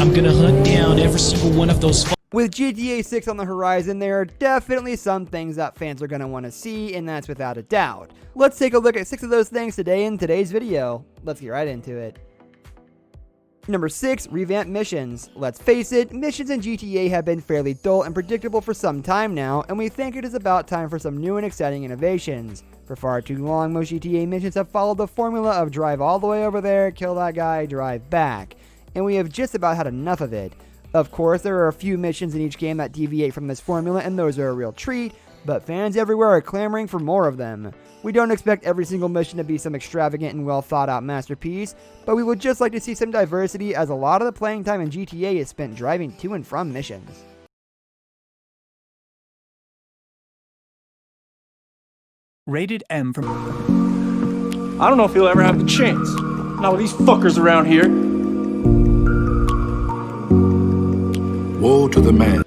I'm gonna hunt down every single one of those. With GTA 6 on the horizon, there are definitely some things that fans are going to want to see, and that's without a doubt. Let's take a look at 6 of those things today in today's video. Let's get right into it. Number 6, Revamp Missions. Let's face it, missions in GTA have been fairly dull and predictable for some time now, and we think it is about time for some new and exciting innovations. For far too long, most GTA missions have followed the formula of drive all the way over there, kill that guy, drive back, and we have just about had enough of it. Of course, there are a few missions in each game that deviate from this formula, and those are a real treat, but fans everywhere are clamoring for more of them. We don't expect every single mission to be some extravagant and well thought out masterpiece, but we would just like to see some diversity, as a lot of the playing time in GTA is spent driving to and from missions. Rated M from... I don't know if he'll ever have the chance. Not with these fuckers around here. Woe to the man.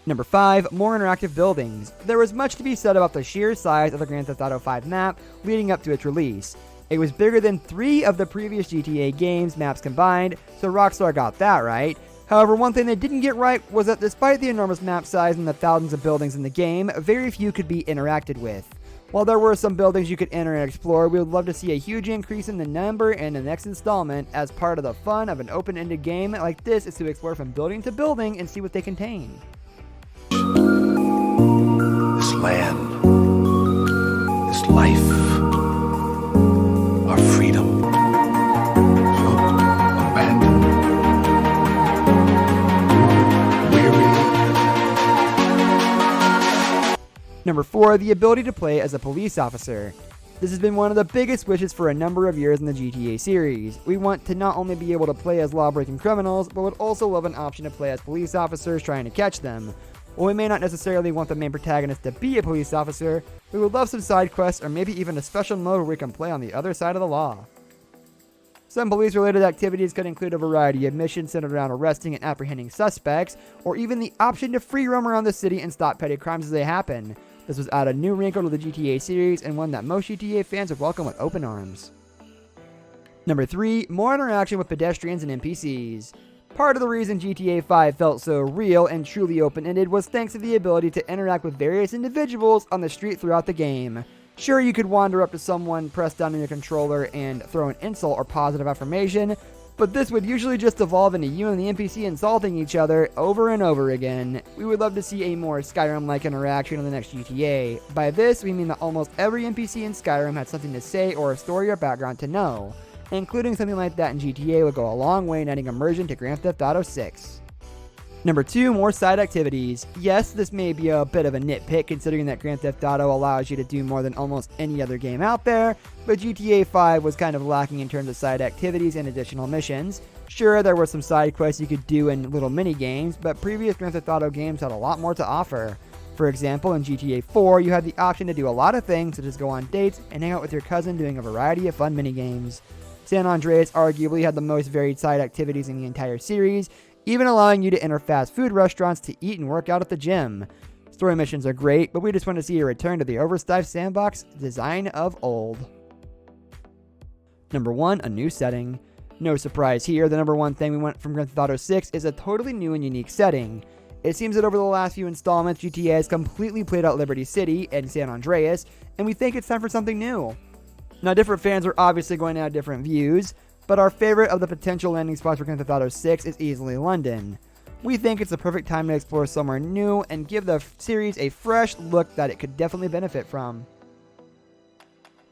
Number 5, more interactive buildings. There was much to be said about the sheer size of the Grand Theft Auto 5 map leading up to its release. It was bigger than 3 of the previous GTA games maps combined, so Rockstar got that right. However, one thing they didn't get right was that despite the enormous map size and the thousands of buildings in the game, very few could be interacted with. While there were some buildings you could enter and explore, we would love to see a huge increase in the number in the next installment, as part of the fun of an open-ended game like this is to explore from building to building and see what they contain. This land, this life, our freedom, so abandoned, weary. Number 4, the ability to play as a police officer. This has been one of the biggest wishes for a number of years in the GTA series. We want to not only be able to play as law-breaking criminals, but would also love an option to play as police officers trying to catch them. While we may not necessarily want the main protagonist to be a police officer, we would love some side quests or maybe even a special mode where we can play on the other side of the law. Some police-related activities could include a variety of missions centered around arresting and apprehending suspects, or even the option to free roam around the city and stop petty crimes as they happen. This was add a new wrinkle to the GTA series, and one that most GTA fans would welcome with open arms. Number 3, more interaction with pedestrians and NPCs. Part of the reason GTA 5 felt so real and truly open-ended was thanks to the ability to interact with various individuals on the street throughout the game. Sure, you could wander up to someone, press down on your controller, and throw an insult or positive affirmation, but this would usually just evolve into you and the NPC insulting each other over and over again. We would love to see a more Skyrim-like interaction in the next GTA. By this, we mean that almost every NPC in Skyrim had something to say or a story or background to know. Including something like that in GTA would go a long way in adding immersion to Grand Theft Auto 6. Number 2, more side activities. Yes, this may be a bit of a nitpick considering that Grand Theft Auto allows you to do more than almost any other game out there, but GTA 5 was kind of lacking in terms of side activities and additional missions. Sure, there were some side quests you could do in little mini games, but previous Grand Theft Auto games had a lot more to offer. For example, in GTA 4, you had the option to do a lot of things such as go on dates and hang out with your cousin doing a variety of fun mini games. San Andreas arguably had the most varied side activities in the entire series, even allowing you to enter fast food restaurants to eat and work out at the gym. Story missions are great, but we just want to see a return to the overstuffed sandbox design of old. Number 1, a new setting. No surprise here, the number 1 thing we want from Grand Theft Auto 6 is a totally new and unique setting. It seems that over the last few installments, GTA has completely played out Liberty City and San Andreas, and we think it's time for something new. Now, different fans are obviously going to have different views, but our favorite of the potential landing spots for Grand Theft Auto 6 is easily London. We think it's the perfect time to explore somewhere new and give the series a fresh look that it could definitely benefit from.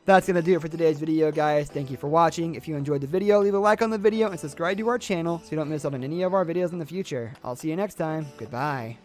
That's going to do it for today's video, guys. Thank you for watching. If you enjoyed the video, leave a like on the video and subscribe to our channel so you don't miss out on any of our videos in the future. I'll see you next time. Goodbye.